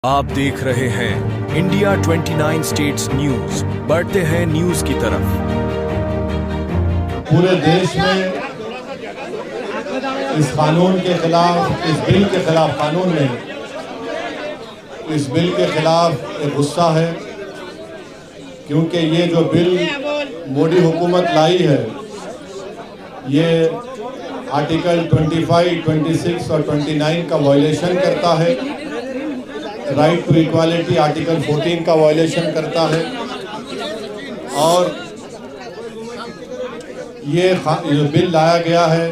आप देख रहे हैं इंडिया 29 स्टेट्स न्यूज। बढ़ते हैं न्यूज की तरफ। पूरे देश में इस कानून के खिलाफ, इस बिल के खिलाफ, कानून में इस बिल के खिलाफ एक गुस्सा है, क्योंकि ये जो बिल मोदी हुकूमत लाई है ये आर्टिकल 25, 26 और 29 का वायलेशन करता है। राइट टू इक्वालिटी आर्टिकल 14 का वायलेशन करता है। और ये जो बिल लाया गया है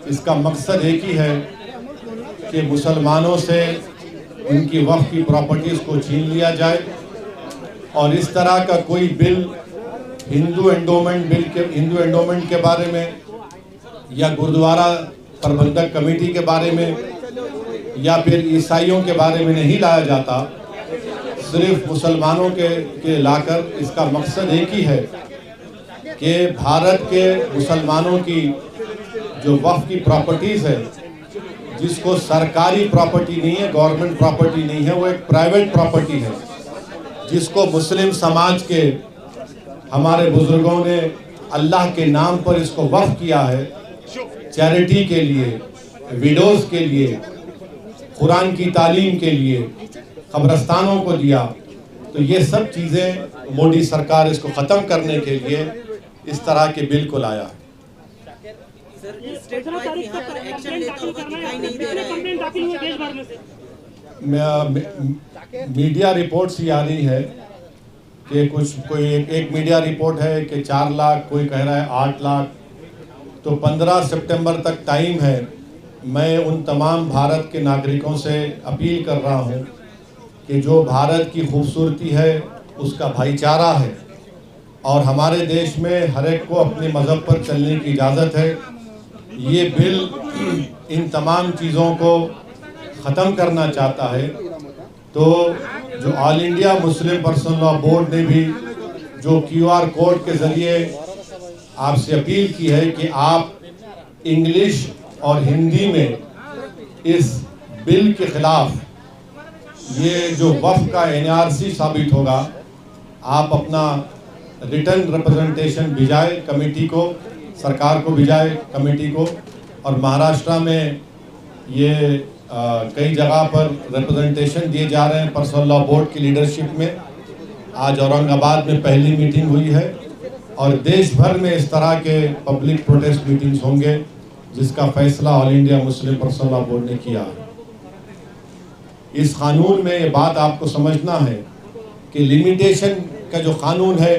इसका मकसद एक ही है कि मुसलमानों से उनकी वक्फ की प्रॉपर्टीज़ को छीन लिया जाए। और इस तरह का कोई बिल हिंदू एंडोमेंट के बारे में या गुरुद्वारा प्रबंधक कमेटी के बारे में या फिर ईसाइयों के बारे में नहीं लाया जाता, सिर्फ मुसलमानों के लाकर। इसका मकसद एक ही है कि भारत के मुसलमानों की जो वक्फ की प्रॉपर्टीज़ है, जिसको सरकारी प्रॉपर्टी नहीं है, गवर्नमेंट प्रॉपर्टी नहीं है, वो एक प्राइवेट प्रॉपर्टी है, जिसको मुस्लिम समाज के हमारे बुजुर्गों ने अल्लाह के नाम पर इसको वक्फ किया है, चैरिटी के लिए, विडोज़ के लिए, कुरान की तालीम के लिए, कब्रस्तानों को दिया। तो ये सब चीज़ें मोदी सरकार इसको ख़त्म करने के लिए इस तरह के बिल को लाया है। मीडिया रिपोर्ट्स ही आ रही है कि एक मीडिया रिपोर्ट है कि 4 लाख, कोई कह रहा है 8 लाख। तो 15 सितंबर तक टाइम है। मैं उन तमाम भारत के नागरिकों से अपील कर रहा हूं कि जो भारत की खूबसूरती है उसका भाईचारा है, और हमारे देश में हर एक को अपने मज़हब पर चलने की इजाज़त है। ये बिल इन तमाम चीज़ों को ख़त्म करना चाहता है। तो जो all India Muslim personal law board ने भी जो QR कोड के ज़रिए आपसे अपील की है कि आप इंग्लिश और हिंदी में इस बिल के ख़िलाफ़ ये जो वफ़ का NRC साबित होगा, आप अपना रिटर्न रिप्रेजेंटेशन भिजाए कमेटी को, सरकार को भिजाए कमेटी को। और महाराष्ट्र में ये कई जगह पर रिप्रेजेंटेशन दिए जा रहे हैं पर्सनल लॉ बोर्ड की लीडरशिप में। आज औरंगाबाद में पहली मीटिंग हुई है, और देश भर में इस तरह के पब्लिक प्रोटेस्ट मीटिंग्स होंगे, जिसका फैसला all India Muslim personal law board ने किया है। इस कानून में ये बात आपको समझना है कि लिमिटेशन का जो कानून है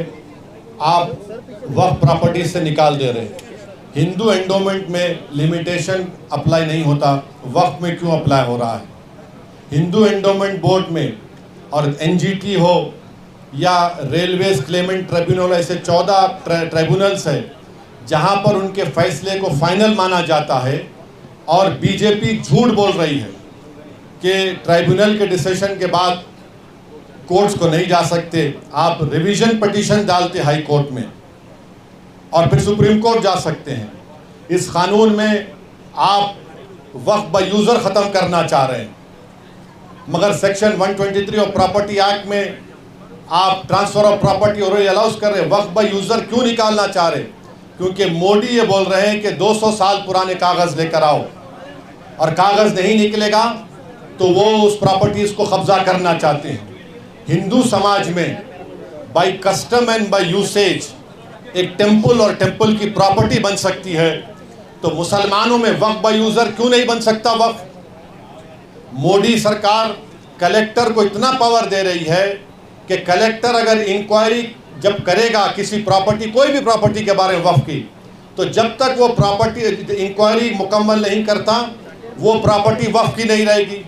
आप वक्फ प्रॉपर्टी से निकाल दे रहे हैं। हिंदू एंडोमेंट में लिमिटेशन अप्लाई नहीं होता, वक्फ में क्यों अप्लाई हो रहा है? हिंदू एंडोमेंट बोर्ड में और NGT हो या रेलवेज क्लेमेंट ट्रिब्यूनल, ऐसे 14 ट्रिब्यूनल्स है जहां पर उनके फैसले को फाइनल माना जाता है। और बीजेपी झूठ बोल रही है कि ट्राइब्यूनल के डिसीजन के बाद कोर्ट्स को नहीं जा सकते। आप रिवीजन पिटीशन डालते हाई कोर्ट में और फिर सुप्रीम कोर्ट जा सकते हैं। इस कानून में आप वक्फ बाय यूज़र ख़त्म करना चाह रहे हैं, मगर सेक्शन 123 ऑफ प्रॉपर्टी एक्ट में आप ट्रांसफ़र ऑफ प्रॉपर्टी और अलाउज कर रहे हैं। वक्फ बाय यूज़र क्यों निकालना चाह रहे हैं? क्योंकि मोदी ये बोल रहे हैं कि 200 साल पुराने कागज़ लेकर आओ, और कागज़ नहीं निकलेगा तो वो उस प्रॉपर्टीज़ को कब्ज़ा करना चाहते हैं। हिंदू समाज में by custom and by usage एक टेम्पल और टेम्पल की प्रॉपर्टी बन सकती है, तो मुसलमानों में वक्फ बाय यूज़र क्यों नहीं बन सकता वक्फ? मोदी सरकार कलेक्टर को इतना पावर दे रही है कि कलेक्टर अगर इंक्वायरी जब करेगा किसी प्रॉपर्टी, कोई भी प्रॉपर्टी के बारे में वक्फ की, तो जब तक वो प्रॉपर्टी इंक्वायरी मुकम्मल नहीं करता, वो प्रॉपर्टी वक्फ की नहीं रहेगी।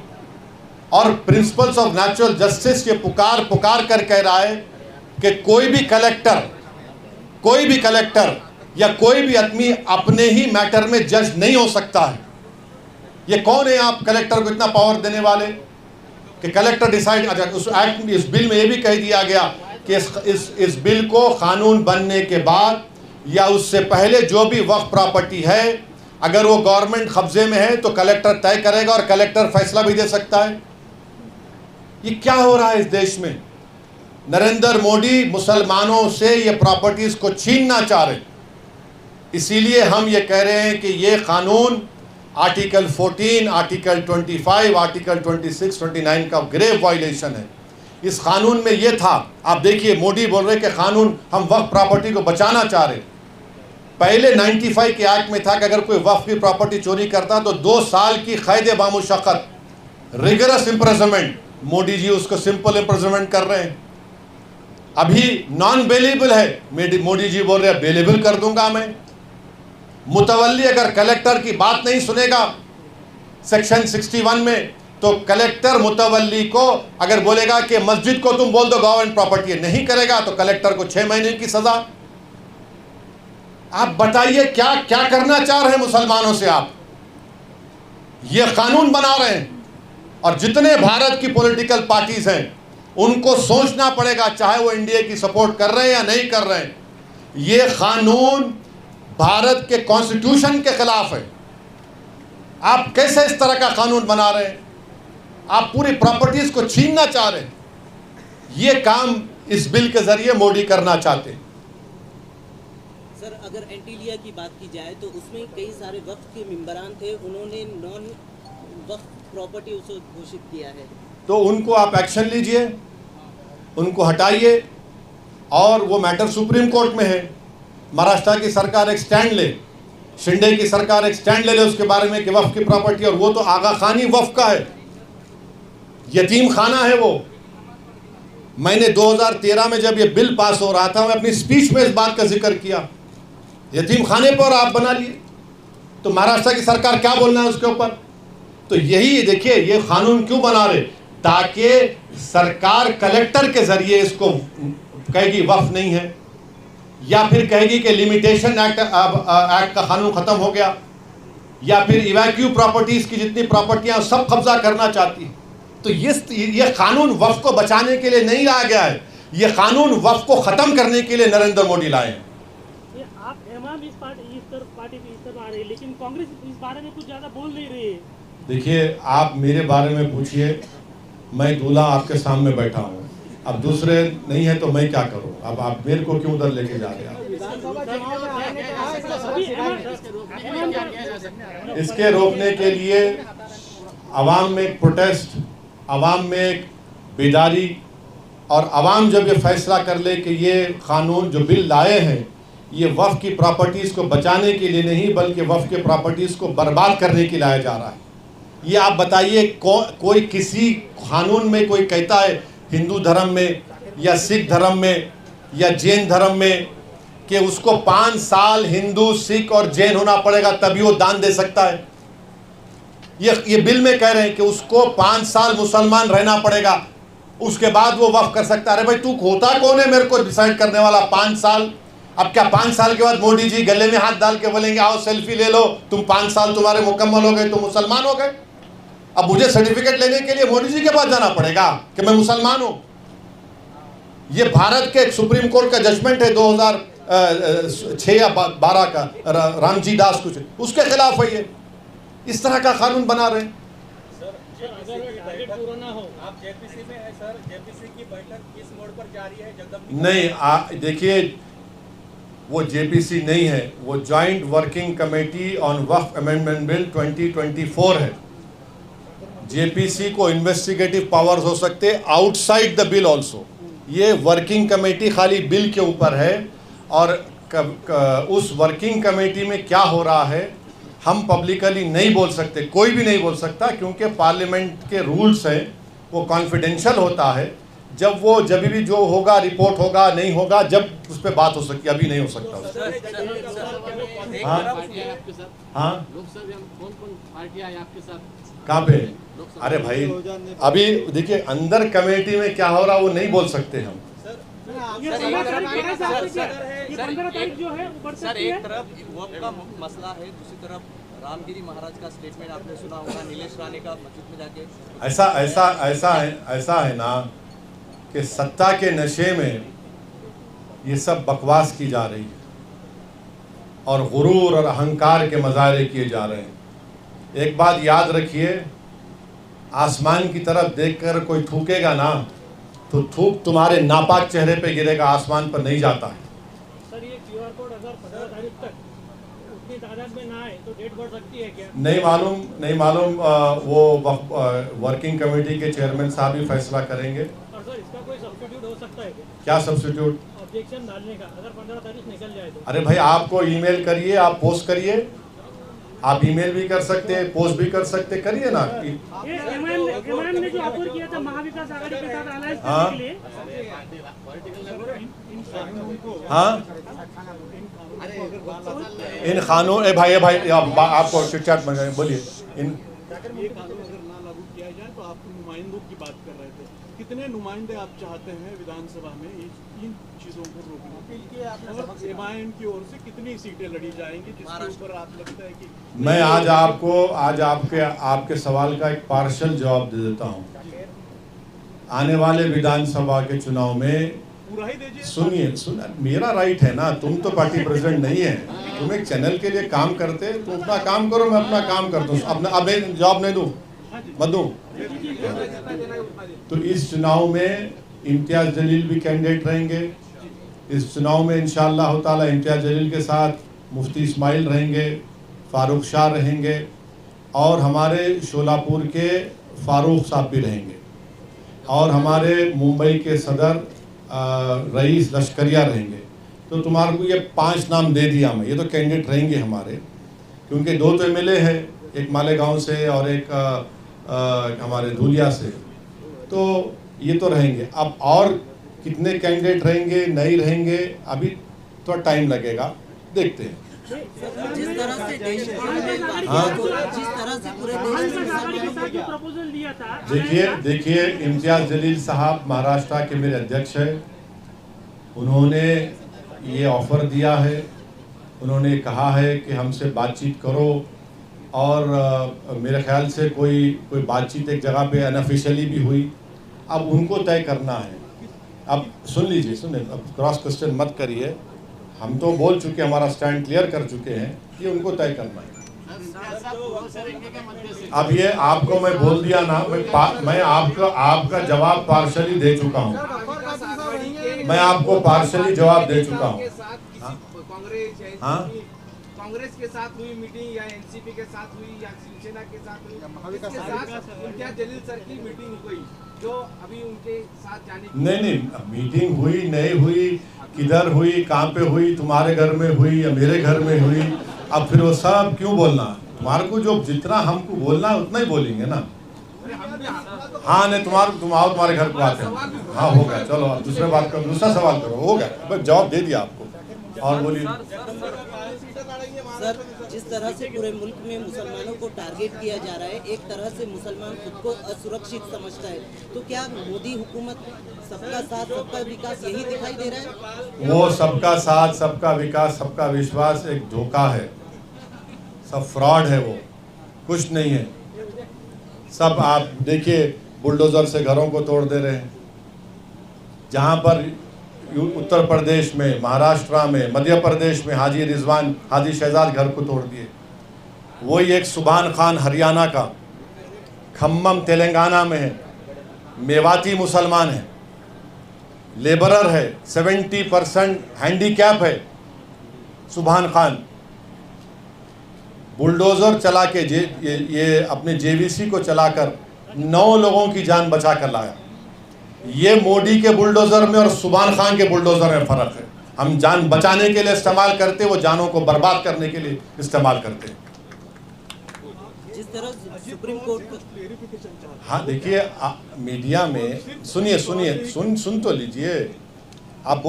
और प्रिंसिपल्स ऑफ नेचुरल जस्टिस ये पुकार कर कह रहा है कि कोई भी कलेक्टर या कोई भी आदमी अपने ही मैटर में जज नहीं हो सकता है। ये कौन है आप कलेक्टर को इतना पावर देने वाले कि कलेक्टर डिसाइड? उस एक्ट में, इस बिल में ये भी कह दिया गया कि इस बिल को कानून बनने के बाद या उससे पहले जो भी वक्फ प्रॉपर्टी है, अगर वो गवर्नमेंट कब्जे में है तो कलेक्टर तय करेगा और कलेक्टर फैसला भी दे सकता है। ये क्या हो रहा है इस देश में? नरेंद्र मोदी मुसलमानों से ये प्रॉपर्टीज को छीनना चाह रहे हैं। इसीलिए हम ये कह रहे हैं कि ये कानून आर्टिकल 14, आर्टिकल 25, आर्टिकल 26, 29 का ग्रेव वायलेशन है। इस कानून में ये था, आप देखिए मोदी बोल रहे कि कानून हम वक्फ प्रॉपर्टी को बचाना चाह रहे। पहले 95 के एक्ट में था कि अगर कोई वक्फ की प्रॉपर्टी चोरी करता तो 2 साल की कैद बामुशक्कत, रिगरस इम्प्रिजनमेंट। मोदी जी उसको सिंपल इम्प्रिजनमेंट कर रहे हैं। अभी नॉन बेलेबल है, मोदी जी बोल रहे हैं बेलेबल कर दूंगा मैं। मुतवल्ली अगर कलेक्टर की बात नहीं सुनेगा सेक्शन 61 में, तो कलेक्टर मुतवल्ली को अगर बोलेगा कि मस्जिद को तुम बोल दो गवर्नमेंट प्रॉपर्टी है, नहीं करेगा तो कलेक्टर को 6 महीने की सजा। आप बताइए क्या क्या करना चाह रहे हैं मुसलमानों से? आप ये कानून बना रहे हैं। और जितने भारत की पॉलिटिकल पार्टीज हैं उनको सोचना पड़ेगा, चाहे वो इंडिया की सपोर्ट कर रहे हैं या नहीं कर रहे हैं, ये कानून भारत के कॉन्स्टिट्यूशन के खिलाफ है। आप कैसे इस तरह का कानून बना रहे हैं? आप पूरी प्रॉपर्टीज को छीनना चाह रहे हैं। ये काम इस बिल के जरिए मोदी करना चाहते हैं। सर, अगर एंटीलिया की बात की जाए तो उसमें कई सारे वक्फ के मेंबरान थे, उन्होंने नॉन वक्फ प्रॉपर्टी उसे घोषित किया है, तो उनको आप एक्शन लीजिए, उनको हटाइए। और वो मैटर सुप्रीम कोर्ट में है। महाराष्ट्र की सरकार एक स्टैंड ले, शिंदे की सरकार एक स्टैंड ले उसके बारे में कि वक्फ की प्रॉपर्टी, और वो तो आगा खानी वक्फ का है, यतीम खाना है वो। मैंने 2013 में जब ये बिल पास हो रहा था, मैं अपनी स्पीच में इस बात का जिक्र किया। यतीम खाने पर आप बना लिए, तो महाराष्ट्र की सरकार क्या बोलना है उसके ऊपर? तो यही देखिए, ये कानून क्यों बना रहे, ताकि सरकार कलेक्टर के जरिए इसको कहेगी वक्फ नहीं है, या फिर कहेगी कि लिमिटेशन एक्ट का कानून खत्म हो गया, या फिर इवैक्यू प्रॉपर्टीज की जितनी प्रॉपर्टियां सब कब्जा करना चाहती है। तो ये कानून वक्फ को बचाने के लिए नहीं लाया गया है, ये कानून वक्फ को खत्म करने के लिए नरेंद्र मोदी लाए हैं। आप इस पार्टी की इस तरफ आ रही है, लेकिन कांग्रेस इस बारे में कुछ ज्यादा बोल नहीं रही है। देखिए, आप मेरे बारे में पूछिए, मैं दूल्हा आपके सामने बैठा हूँ, अब दूसरे नहीं है तो मैं क्या करूँ? अब आप मेरे को क्यों उधर लेके जा रहे हैं? इसके रोकने के लिए अवाम में एक प्रोटेस्ट, अवाम में एक बेदारी, और अवाम जब ये फैसला कर ले कि ये कानून जो बिल लाए हैं ये वक्फ की प्रॉपर्टीज़ को बचाने के लिए नहीं बल्कि वक्फ के प्रॉपर्टीज़ को बर्बाद करने के लिए लाया जा रहा है। ये आप बताइए, कोई किसी कानून में कोई कहता है हिंदू धर्म में या सिख धर्म में या जैन धर्म में कि उसको 5 साल हिंदू, सिख और जैन होना पड़ेगा तभी वो दान दे सकता है? ये बिल में कह रहे हैं कि उसको 5 साल मुसलमान रहना पड़ेगा, उसके बाद वो वक्फ कर सकता है। अरे भाई, तू होता कौन है मेरे को डिसाइड करने वाला? 5 साल? अब क्या 5 साल के बाद मोदी जी गले में हाथ डाल के बोलेंगे आओ सेल्फी ले लो, तुम 5 साल तुम्हारे मुकम्मल हो गए, तुम मुसलमान हो गए? अब मुझे सर्टिफिकेट लेने के लिए मोदी जी के पास जाना पड़ेगा कि मैं मुसलमान हूं? ये भारत के सुप्रीम कोर्ट का जजमेंट है 2006 या 12 का, रामजी दास कुछ, उसके खिलाफ है ये। इस तरह का कानून बना रहे हैं। आप जेपीसी में है सर, जेपीसी की बैठक किस मोड़ पर जारी है? नहीं, देखिए, वो जेपीसी नहीं है, वो joint working committee on Waqf amendment bill 2024 है। जेपीसी को इन्वेस्टिगेटिव पावर्स हो सकते आउटसाइड द बिल ऑल्सो। ये वर्किंग कमेटी खाली बिल के ऊपर है, और उस वर्किंग कमेटी में क्या हो रहा है हम पब्लिकली नहीं बोल सकते, कोई भी नहीं बोल सकता, क्योंकि पार्लियामेंट के रूल्स हैं, वो कॉन्फिडेंशियल होता है। जब भी जो होगा रिपोर्ट होगा, नहीं होगा, जब उस पर बात हो सकती है, अभी नहीं हो सकता। हाँ, कहाँ पे? अरे भाई, अभी देखिए अंदर कमेटी में क्या हो रहा वो नहीं बोल सकते हम। सर, एक तरफ वक्फ का मसला है, दूसरी तरफ रामगिरी महाराज का स्टेटमेंट आपने सुना होगा, नीलेश राणे का मस्जिद में जाके। ऐसा है ना कि सत्ता के नशे में ये सब बकवास की जा रही है और गुरूर और अहंकार के मज़ाहरे किए जा रहे हैं। एक बात याद रखिए आसमान की तरफ देखकर कोई थूकेगा ना तो थूक तुम्हारे नापाक चेहरे पे गिरेगा, आसमान पर नहीं जाता है। सर ये QR कोड अगर 15 तारीख तक उतनी तादाद में ना आए तो डेट बढ़ सकती है क्या? नहीं मालूम वो वर्किंग कमेटी के चेयरमैन साहब ही फैसला करेंगे। और सर इसका कोई सब्स्टिट्यूट हो सकता है क्या सब्स्टिट्यूट? ऑब्जेक्शन डालने का, अगर 15 तारीख निकल जाए तो? अरे भाई आपको ईमेल करिए, आप पोस्ट करिए, आप ईमेल भी कर सकते हैं, पोस्ट भी कर सकते, करिए ना। ये एमआईएम ने जो ऑफर किया था महाविकास आघाड़ी के साथ अलायंस हाँ। करने के लिए, हाँ इन कानून आपको चिट-चैट में बोलिए इन ये कानून अगर ना लागू किया जाए तो आप नुमाइंदों की बात कर रहे थे, कितने नुमाइंदे आप चाहते हैं विधानसभा में इन चीजों को रोकने और एमआईएम की ओर से कितनी सीटें लड़ी जाएंगी जिसके ऊपर आप लगता है कि मैं आज आपके सवाल का एक पार्शल जवाब दे देता हूं। आने वाले विधानसभा के चुनाव में पूरा ही दीजिए। सुनिए मेरा राइट है ना, तुम तो पार्टी प्रेसिडेंट नहीं है, तुम एक चैनल के लिए काम करते, तुम अपना काम करो, मैं अपना काम करता हूँ। अपना अब जवाब नहीं दूं, मत दूं। तो इस चुनाव में इम्तियाज जलील भी कैंडिडेट रहेंगे। इस चुनाव में इंशाअल्लाह ताला इम्तियाज जलील के साथ मुफ्ती इस्माइल रहेंगे, फारूक शाह रहेंगे और हमारे शोलापुर के फारूक साहब भी रहेंगे और हमारे मुंबई के सदर रईस लश्करिया रहेंगे। तो तुम्हारे को ये 5 नाम दे दिया मैं, ये तो कैंडिडेट रहेंगे हमारे, क्योंकि 2 तो MLA है, एक मालेगांव से और एक हमारे धुलिया से, तो ये तो रहेंगे। अब और कितने कैंडिडेट रहेंगे नहीं रहेंगे अभी थोड़ा टाइम लगेगा, देखते हैं। जिस तरह से देश जिस तरह से पूरे देश में जो प्रपोजल दिया था, देखिए इम्तियाज जलील साहब महाराष्ट्र के मेरे अध्यक्ष हैं। उन्होंने ये ऑफर दिया है, उन्होंने कहा है कि हमसे बातचीत करो और मेरे ख्याल से कोई बातचीत एक जगह पे अनऑफिशियली भी हुई। अब उनको तय करना है। अब सुन लीजिए, सुनिए, अब क्रॉस क्वेश्चन मत करिए, हम तो बोल चुके, हमारा स्टैंड क्लियर कर चुके हैं, ये उनको तय करना है। अब ये आपको मैं बोल दिया ना, मैं आपका जवाब पार्शली दे चुका हूँ, मैं आपको पार्शली जवाब दे चुका हूँ। कांग्रेस के साथ हुई मीटिंग या एनसीपी के साथ हुई या शिवसेना के साथ हुई, इसके साथ इम्तियाज जलील सर की मीटिंग हुई जो अभी उनके साथ जाने की नहीं मीटिंग हुई नहीं हुई, किधर हुई, कहाँ पे हुई, तुम्हारे घर में हुई या मेरे घर में हुई, अब फिर वो सब क्यों बोलना? तुम्हारे को जो जितना हमको बोलना है उतना ही बोलेंगे ना। हाँ नहीं तुम्हारे घर को आते हैं। हाँ हो गया, चलो अब दूसरा बात करो, दूसरा सवाल करो, हो गया, बस जवाब दे दिया आपको। और बोलिए सर, जिस तरह से पूरे मुल्क में मुसलमानों को टारगेट किया जा रहा है, एक तरह से मुसलमान खुद को असुरक्षित समझता है, तो क्या मोदी हुकूमत सबका साथ सबका विकास यही दिखाई दे रहा है? वो सबका साथ सबका विकास सबका विश्वास एक धोखा है, सब फ्रॉड है, वो कुछ नहीं है। सब आप देखिए बुलडोजर से घरों को तोड़ दे रहे हैं। जहाँ पर उत्तर प्रदेश में, महाराष्ट्र में, मध्य प्रदेश में हाजी रिजवान, हाजी शहजाद घर को तोड़ दिए। वही एक सुभान खान हरियाणा का, खम्मम तेलंगाना में है, मेवाती मुसलमान है, लेबरर है, 70% हैंडीकैप है। सुभान खान बुलडोजर चला के ये अपने JVC को चलाकर 9 लोगों की जान बचा कर लाया। ये मोदी के बुलडोजर में और सुभान खान के बुलडोजर में फर्क है। हम जान बचाने के लिए इस्तेमाल करते, वो जानों को बर्बाद करने के लिए इस्तेमाल करते। जिस तरह सुप्रीम कोर्ट हाँ देखिए मीडिया में सुनिए सुन तो लीजिए, आप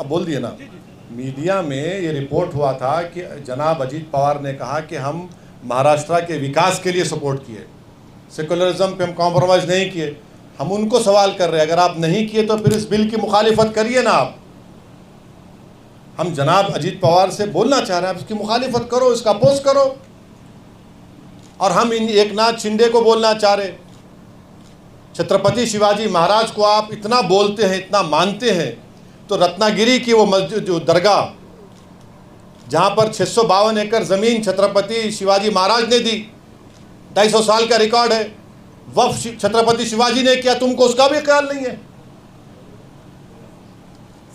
बोल दिए ना। मीडिया में ये रिपोर्ट हुआ था कि जनाब अजीत पवार ने कहा कि हम महाराष्ट्र के विकास के लिए सपोर्ट किए, सेकुलरिज्म पे हम कॉम्प्रोमाइज़ नहीं किए। हम उनको सवाल कर रहे हैं, अगर आप नहीं किए तो फिर इस बिल की मुखालिफत करिए ना आप। हम जनाब अजीत पवार से बोलना चाह रहे हैं, आप इसकी मुखालिफत करो, इसका अपोज करो। और हम इन एकनाथ शिंदे को बोलना चाह रहे, छत्रपति शिवाजी महाराज को आप इतना बोलते हैं, इतना मानते हैं, तो रत्नागिरी की वो मस्जिद, जो दरगाह जहाँ पर 652 एकड़ ज़मीन छत्रपति शिवाजी महाराज ने दी, 250 साल का रिकॉर्ड है, वफ छत्रपति शिवाजी ने किया, तुमको उसका भी ख्याल नहीं है।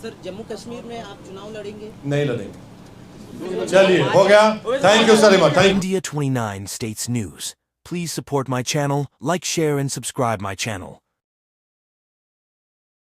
सर जम्मू कश्मीर में आप चुनाव लड़ेंगे? नहीं लड़ेंगे। चलिए, हो गया। Thank you sir much. India 29 States News. Please support my channel, like, share and subscribe my channel.